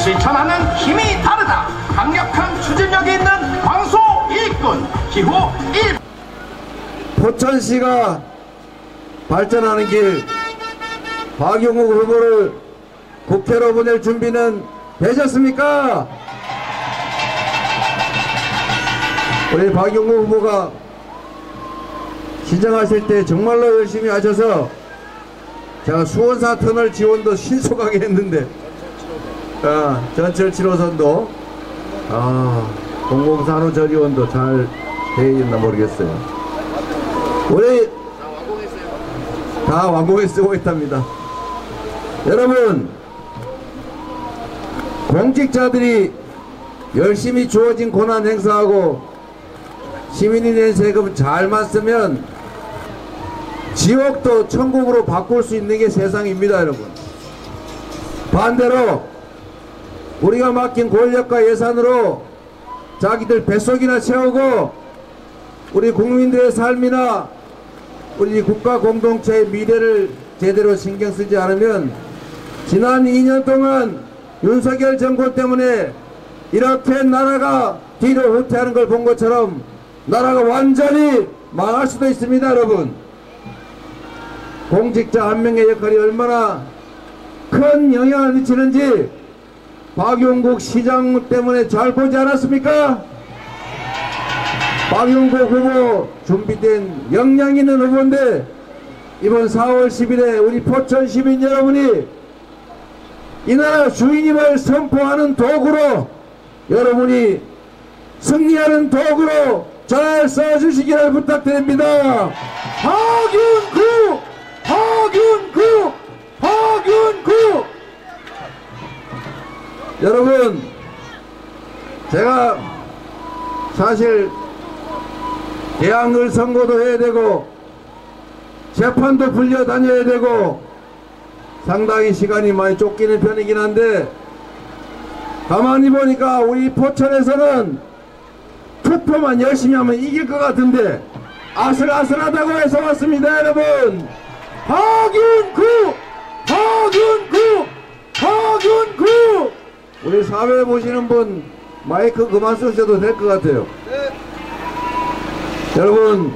실천하는 힘이 다르다. 강력한 추진력이 있는 광소 일꾼 기호 1. 포천시가 발전하는 길, 박용욱 후보를 국회로 보낼 준비는 되셨습니까? 우리 박용욱 후보가 시정하실 때 정말로 열심히 하셔서 제가 수원사 터널 지원도 신속하게 했는데 전철 7호선도 공공산후 저지원도 잘 되어 있나 모르겠어요. 우리 다 완공에 쓰고 있답니다. 여러분, 공직자들이 열심히 주어진 권한 행사하고 시민이 낸 세금 잘만 쓰면 지옥도 천국으로 바꿀 수 있는 게 세상입니다, 여러분. 반대로 우리가 맡긴 권력과 예산으로 자기들 뱃속이나 채우고 우리 국민들의 삶이나 우리 국가 공동체의 미래를 제대로 신경 쓰지 않으면 지난 2년 동안 윤석열 정권 때문에 이렇게 나라가 뒤로 후퇴하는 걸 본 것처럼 나라가 완전히 망할 수도 있습니다, 여러분. 공직자 한 명의 역할이 얼마나 큰 영향을 미치는지 박용국 시장 때문에 잘 보지 않았습니까? 박용국 후보 준비된 역량 있는 후보인데 이번 4월 10일에 우리 포천 시민 여러분이 이 나라 주인임을 선포하는 도구로, 여러분이 승리하는 도구로 잘 써주시기를 부탁드립니다. 박윤구! 박윤구! 박윤구! 여러분, 제가 사실 대학을 선고도 해야 되고 재판도 불려 다녀야 되고 상당히 시간이 많이 쫓기는 편이긴 한데, 가만히 보니까 우리 포천에서는 투표만 열심히 하면 이길 것 같은데 아슬아슬하다고 해서 왔습니다. 여러분, 박윤구! 박윤구! 박윤구! 우리 사회 보시는 분 마이크 그만 쓰셔도 될 것 같아요. 네. 여러분,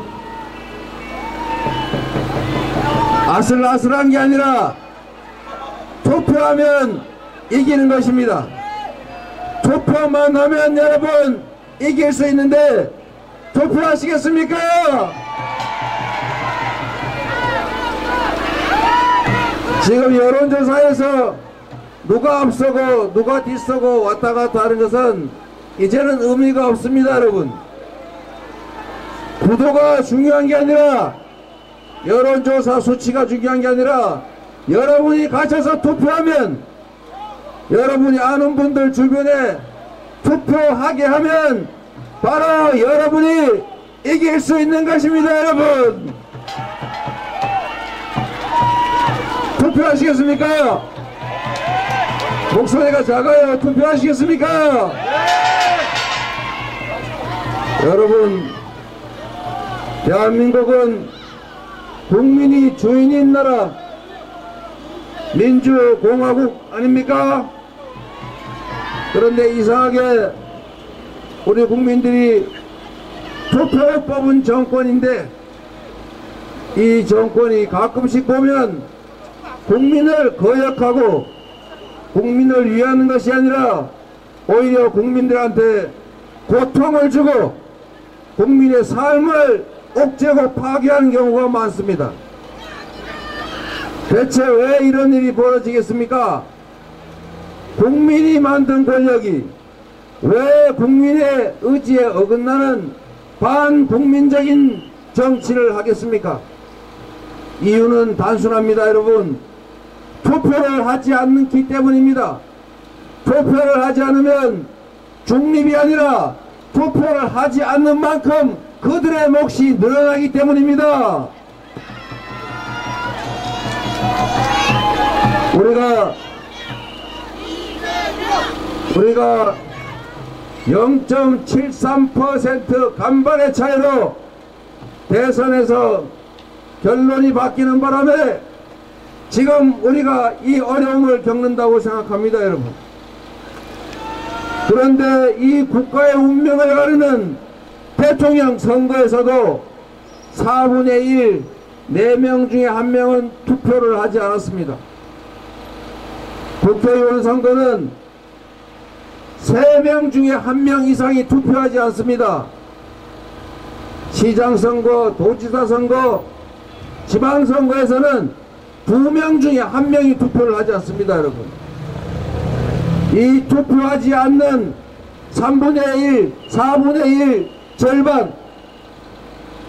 아슬아슬한 게 아니라 투표하면 이기는 것입니다. 투표만 하면 여러분 이길 수 있는데 투표하시겠습니까? 지금 여론조사에서 누가 앞서고 누가 뒤서고 왔다 갔다 하는 것은 이제는 의미가 없습니다. 여러분, 구도가 중요한 게 아니라, 여론조사 수치가 중요한 게 아니라 여러분이 갇혀서 투표하면, 여러분이 아는 분들 주변에 투표하게 하면 바로 여러분이 이길 수 있는 것입니다. 여러분, 투표하시겠습니까? 목소리가 작아요. 투표하시겠습니까? 여러분, 대한민국은 국민이 주인인 나라, 민주공화국 아닙니까? 그런데 이상하게 우리 국민들이 투표에 뽑은 정권인데, 이 정권이 가끔씩 보면 국민을 거역하고 국민을 위하는 것이 아니라 오히려 국민들한테 고통을 주고 국민의 삶을 옥죄고 파괴하는 경우가 많습니다. 대체 왜 이런 일이 벌어지겠습니까? 국민이 만든 권력이 왜 국민의 의지에 어긋나는 반국민적인 정치를 하겠습니까? 이유는 단순합니다. 여러분, 투표를 하지 않기 때문입니다. 투표를 하지 않으면 중립이 아니라 투표를 하지 않는 만큼 그들의 몫이 늘어나기 때문입니다. 우리가 0.73% 간발의 차이로 대선에서 결론이 바뀌는 바람에 지금 우리가 이 어려움을 겪는다고 생각합니다. 여러분, 그런데 이 국가의 운명을 가르는 대통령 선거에서도 4분의 1, 4명 중에 1명은 투표를 하지 않았습니다. 국회의원 선거는 3명 중에 1명 이상이 투표하지 않습니다. 시장선거, 도지사선거, 지방선거에서는 2명 중에 1명이 투표를 하지 않습니다, 여러분. 이 투표하지 않는 3분의 1, 4분의 1, 절반,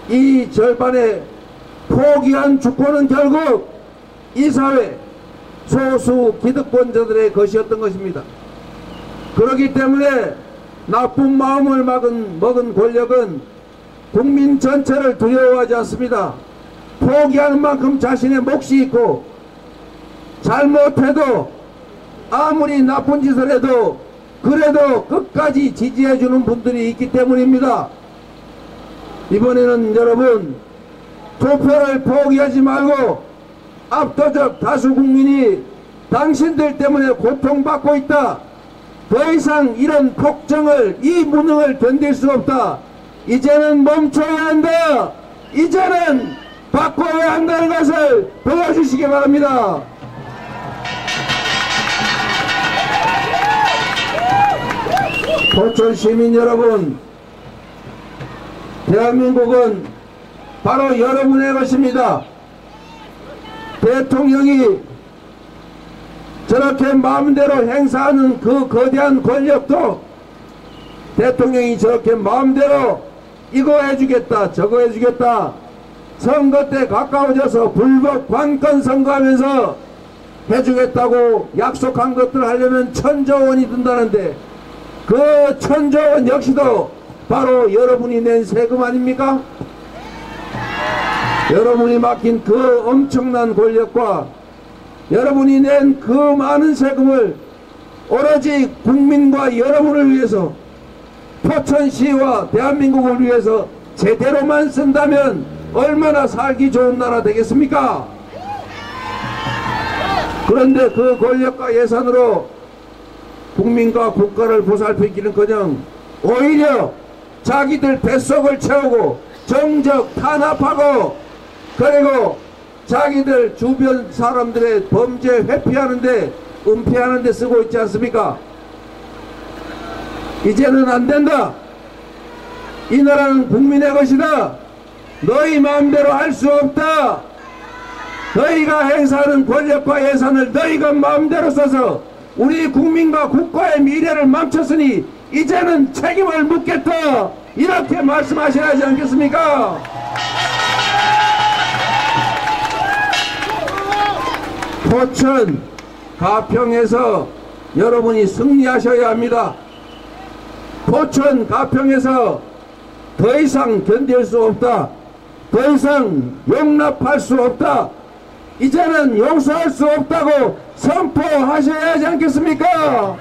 이 절반의 포기한 주권은 결국 이 사회 소수 기득권자들의 것이었던 것입니다. 그렇기 때문에 나쁜 마음을 먹은 권력은 국민 전체를 두려워하지 않습니다. 포기하는 만큼 자신의 몫이 있고, 잘못해도 아무리 나쁜 짓을 해도 그래도 끝까지 지지해주는 분들이 있기 때문입니다. 이번에는 여러분, 투표를 포기하지 말고 압도적 다수 국민이 당신들 때문에 고통받고 있다, 더 이상 이런 폭정을, 이 무능을 견딜 수 없다, 이제는 멈춰야 한다, 이제는 바꿔야 한다는 것을 보여주시기 바랍니다. 포천 시민 여러분, 대한민국은 바로 여러분의 것입니다. 대통령이 저렇게 마음대로 행사하는 그 거대한 권력도 대통령이 저렇게 마음대로 이거 해주겠다 저거 해주겠다, 선거 때 가까워져서 불법 관건 선거하면서 해주겠다고 약속한 것들 하려면 1,000조 원이 든다는데, 그 1,000조 원 역시도 바로 여러분이 낸 세금 아닙니까? 여러분이 맡긴 그 엄청난 권력과 여러분이 낸 그 많은 세금을 오로지 국민과 여러분을 위해서, 포천시와 대한민국을 위해서 제대로만 쓴다면 얼마나 살기 좋은 나라 되겠습니까? 그런데 그 권력과 예산으로 국민과 국가를 보살피기는커녕 오히려 자기들 뱃속을 채우고 정적 탄압하고, 그리고 자기들 주변 사람들의 범죄 회피하는데, 은폐하는데 쓰고 있지 않습니까? 이제는 안 된다. 이 나라는 국민의 것이다. 너희 마음대로 할 수 없다. 너희가 행사하는 권력과 예산을 너희가 마음대로 써서 우리 국민과 국가의 미래를 망쳤으니 이제는 책임을 묻겠다, 이렇게 말씀하셔야 하지 않겠습니까? 포천 가평에서 여러분이 승리하셔야 합니다. 포천 가평에서 더 이상 견딜 수 없다, 더 이상 용납할 수 없다, 이제는 용서할 수 없다고 선포하셔야 하지 않겠습니까?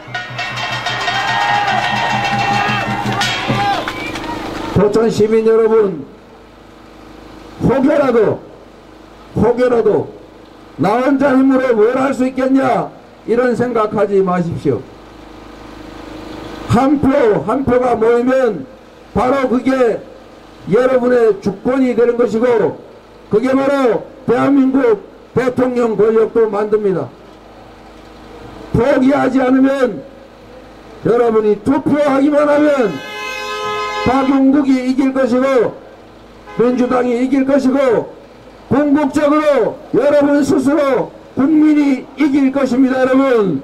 포천 시민 여러분, 혹여라도 나 혼자 힘으로 뭘 할 수 있겠냐, 이런 생각하지 마십시오. 한 표가 모이면 바로 그게 여러분의 주권이 되는 것이고, 그게 바로 대한민국 대통령 권력도 만듭니다. 포기하지 않으면, 여러분이 투표하기만 하면 박용국이 이길 것이고 민주당이 이길 것이고, 궁극적으로 여러분 스스로 국민이 이길 것입니다. 여러분,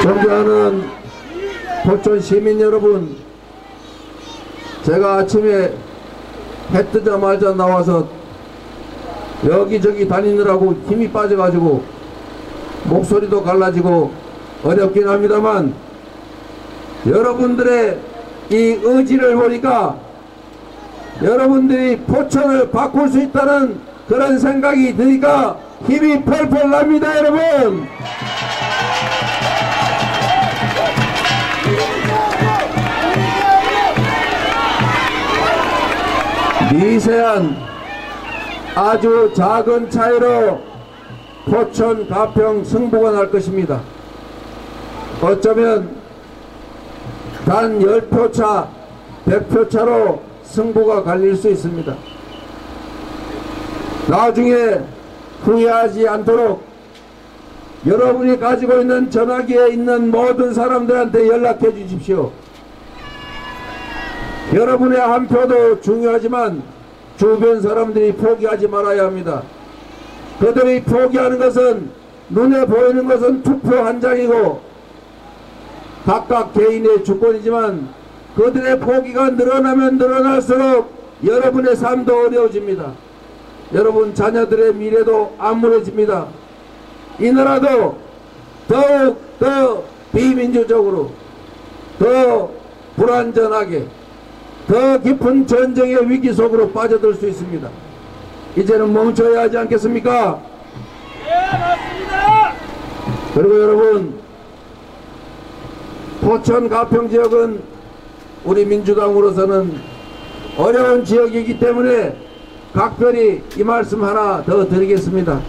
존경하는 포천 시민 여러분, 제가 아침에 해 뜨자마자 나와서 여기저기 다니느라고 힘이 빠져가지고 목소리도 갈라지고 어렵긴 합니다만, 여러분들의 이 의지를 보니까 여러분들이 포천을 바꿀 수 있다는 그런 생각이 드니까 힘이 펄펄 납니다. 여러분, 미세한 아주 작은 차이로 포천, 가평 승부가 날 것입니다. 어쩌면 단 10표 차, 100표 차로 승부가 갈릴 수 있습니다. 나중에 후회하지 않도록 여러분이 가지고 있는 전화기에 있는 모든 사람들한테 연락해 주십시오. 여러분의 한 표도 중요하지만 주변 사람들이 포기하지 말아야 합니다. 그들이 포기하는 것은, 눈에 보이는 것은 투표 한 장이고 각각 개인의 주권이지만 그들의 포기가 늘어나면 늘어날수록 여러분의 삶도 어려워집니다. 여러분 자녀들의 미래도 암울해집니다. 이 나라도 더욱 더 비민주적으로, 더 불안전하게, 더 깊은 전쟁의 위기 속으로 빠져들 수 있습니다. 이제는 멈춰야 하지 않겠습니까? 예, 맞습니다. 그리고 여러분, 포천 가평 지역은 우리 민주당으로서는 어려운 지역이기 때문에 각별히 이 말씀 하나 더 드리겠습니다.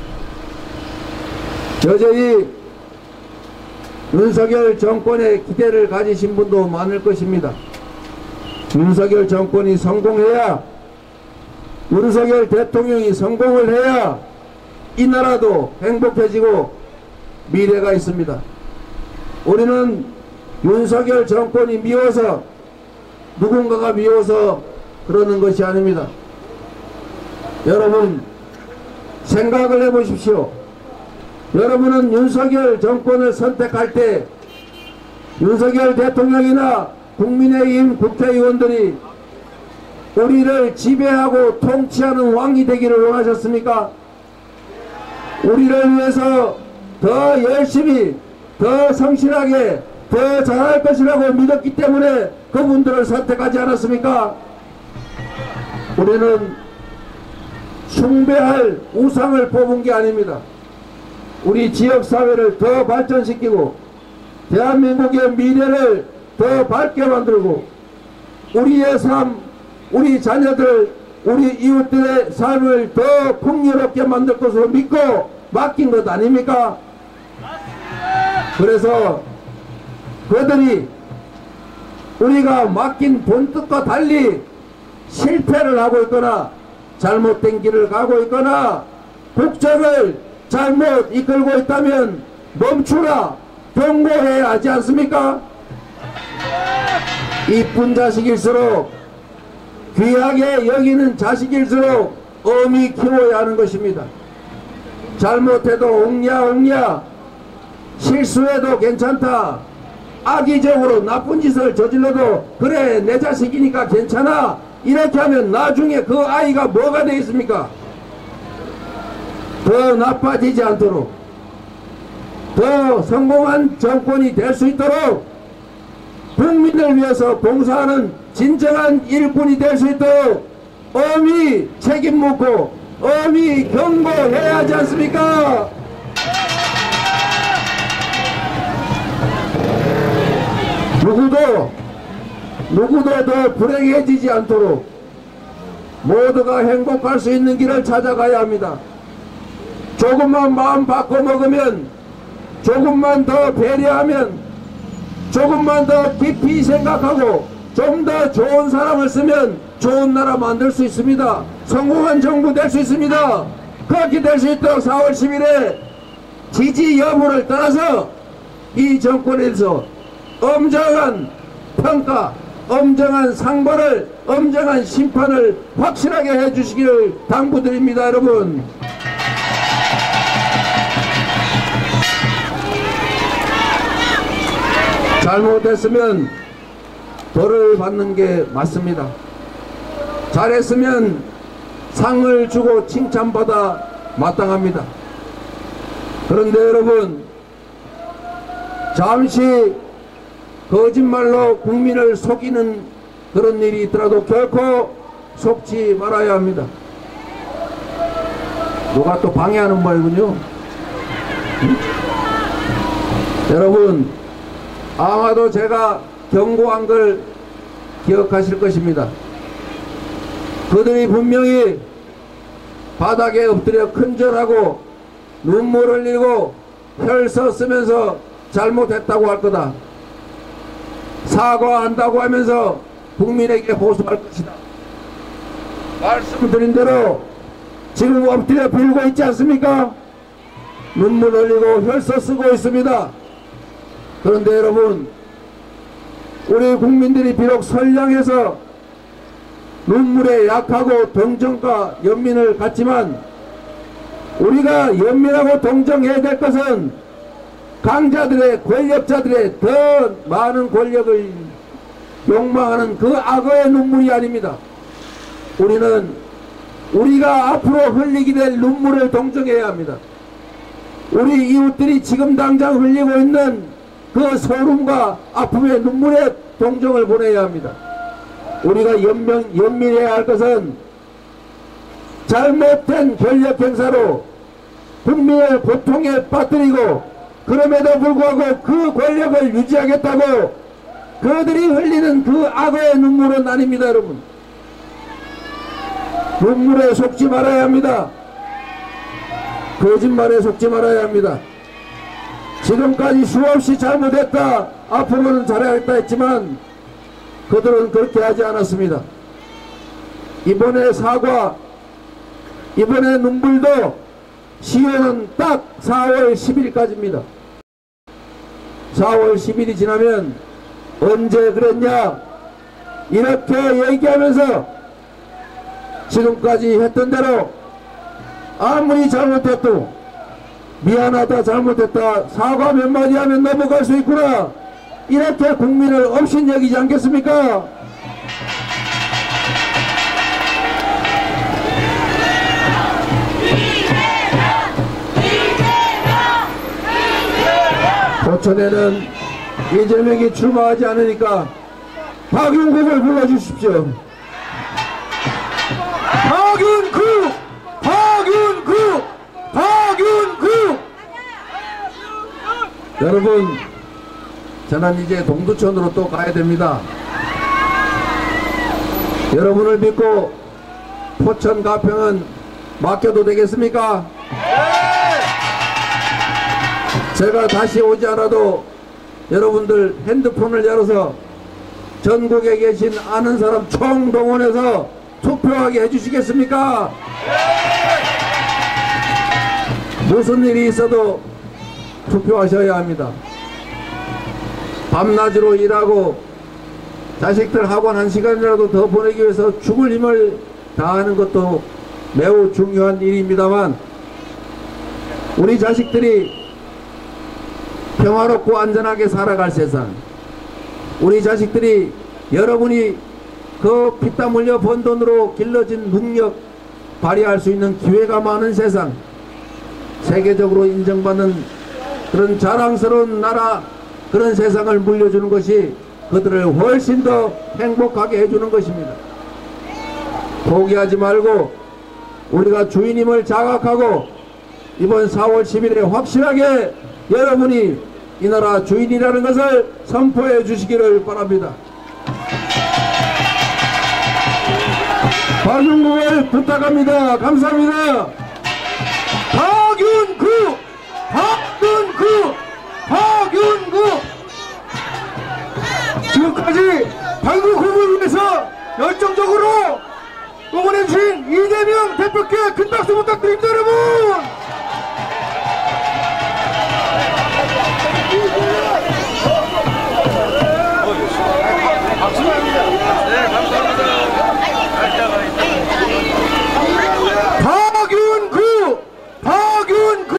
여전히 윤석열 정권에 기대를 가지신 분도 많을 것입니다. 윤석열 정권이 성공해야, 윤석열 대통령이 성공을 해야 이 나라도 행복해지고 미래가 있습니다. 우리는 윤석열 정권이 미워서, 누군가가 미워서 그러는 것이 아닙니다. 여러분 생각을 해보십시오. 여러분은 윤석열 정권을 선택할 때 윤석열 대통령이나 국민의힘 국회의원들이 우리를 지배하고 통치하는 왕이 되기를 원하셨습니까? 우리를 위해서 더 열심히, 더 성실하게, 더 잘할 것이라고 믿었기 때문에 그분들을 선택하지 않았습니까? 우리는 숭배할 우상을 뽑은 게 아닙니다. 우리 지역사회를 더 발전시키고 대한민국의 미래를 더 밝게 만들고 우리의 삶, 우리 자녀들, 우리 이웃들의 삶을 더 풍요롭게 만들 것으로 믿고 맡긴 것 아닙니까? 그래서 그들이 우리가 맡긴 본뜻과 달리 실패를 하고 있거나 잘못된 길을 가고 있거나 국정을 잘못 이끌고 있다면 멈추라, 경고해야 하지 않습니까? 이쁜 자식일수록, 귀하게 여기는 자식일수록 엄히 키워야 하는 것입니다. 잘못해도 옹냐 실수해도 괜찮다, 악의적으로 나쁜 짓을 저질러도 그래 내 자식이니까 괜찮아, 이렇게 하면 나중에 그 아이가 뭐가 되겠습니까? 더 나빠지지 않도록, 더 성공한 정권이 될 수 있도록, 국민을 위해서 봉사하는 진정한 일꾼이 될 수 있도록 엄히 책임 묻고 엄히 경고해야 하지 않습니까? 누구도 더 불행해지지 않도록 모두가 행복할 수 있는 길을 찾아가야 합니다. 조금만 마음 바꿔 먹으면, 조금만 더 배려하면, 조금만 더 깊이 생각하고 좀 더 좋은 사람을 쓰면 좋은 나라 만들 수 있습니다. 성공한 정부 될 수 있습니다. 그렇게 될 수 있도록 4월 10일에 지지 여부를 떠나서 이 정권에서 엄정한 평가, 엄정한 상벌을, 엄정한 심판을 확실하게 해주시기를 당부드립니다. 여러분, 잘못했으면 벌을 받는 게 맞습니다. 잘했으면 상을 주고 칭찬받아 마땅합니다. 그런데 여러분, 잠시 거짓말로 국민을 속이는 그런 일이 있더라도 결코 속지 말아야 합니다. 누가 또 방해하는 모양이군요. 여러분, 아마도 제가 경고한 걸 기억하실 것입니다. 그들이 분명히 바닥에 엎드려 큰절하고 눈물 흘리고 혈서 쓰면서 잘못했다고 할 거다. 사과한다고 하면서 국민에게 호소할 것이다. 말씀드린 대로 지금 엎드려 빌고 있지 않습니까? 눈물 흘리고 혈서 쓰고 있습니다. 그런데 여러분, 우리 국민들이 비록 선량해서 눈물에 약하고 동정과 연민을 갖지만 우리가 연민하고 동정해야 될 것은 강자들의, 권력자들의 더 많은 권력을 욕망하는 그 악어의 눈물이 아닙니다. 우리는 우리가 앞으로 흘리게 될 눈물을 동정해야 합니다. 우리 이웃들이 지금 당장 흘리고 있는 그 소름과 아픔의 눈물에 동정을 보내야 합니다. 우리가 연민해야 할 것은 잘못된 권력 행사로 국민을 고통에 빠뜨리고 그럼에도 불구하고 그 권력을 유지하겠다고 그들이 흘리는 그 악어의 눈물은 아닙니다. 여러분, 눈물에 속지 말아야 합니다. 거짓말에 속지 말아야 합니다. 지금까지 수없이 잘못했다, 앞으로는 잘하겠다 했지만 그들은 그렇게 하지 않았습니다. 이번에 사과, 이번에 눈물도 시효는 딱 4월 10일까지입니다. 4월 10일이 지나면 언제 그랬냐 이렇게 얘기하면서 지금까지 했던 대로 아무리 잘못해도 미안하다, 잘못했다, 사과 몇 마디 하면 넘어갈 수 있구나, 이렇게 국민을 업신여기지 않겠습니까? 포천에는 이재명이 출마하지 않으니까 박윤국을 불러주십시오. 박윤국! 박윤국! 박윤국! 여러분, 저는 이제 동두천으로 또 가야 됩니다. 여러분을 믿고 포천 가평은 맡겨도 되겠습니까? 제가 다시 오지 않아도 여러분들 핸드폰을 열어서 전국에 계신 아는 사람 총동원해서 투표하게 해주시겠습니까? 무슨 일이 있어도 투표하셔야 합니다. 밤낮으로 일하고 자식들 학원 1시간이라도 더 보내기 위해서 죽을 힘을 다하는 것도 매우 중요한 일입니다만 우리 자식들이 평화롭고 안전하게 살아갈 세상, 우리 자식들이 여러분이 그 피땀 흘려 번 돈으로 길러진 능력 발휘할 수 있는 기회가 많은 세상, 세계적으로 인정받는 그런 자랑스러운 나라, 그런 세상을 물려주는 것이 그들을 훨씬 더 행복하게 해주는 것입니다. 포기하지 말고 우리가 주인임을 자각하고 이번 4월 10일에 확실하게 여러분이 이 나라 주인이라는 것을 선포해 주시기를 바랍니다. 박윤국을 부탁합니다. 감사합니다. 박윤국! 박윤국! 박윤국! 지금까지 박윤국을 위해서 열정적으로 응원해주신 이재명 대표께 큰 박수 부탁드립니다. 여러분!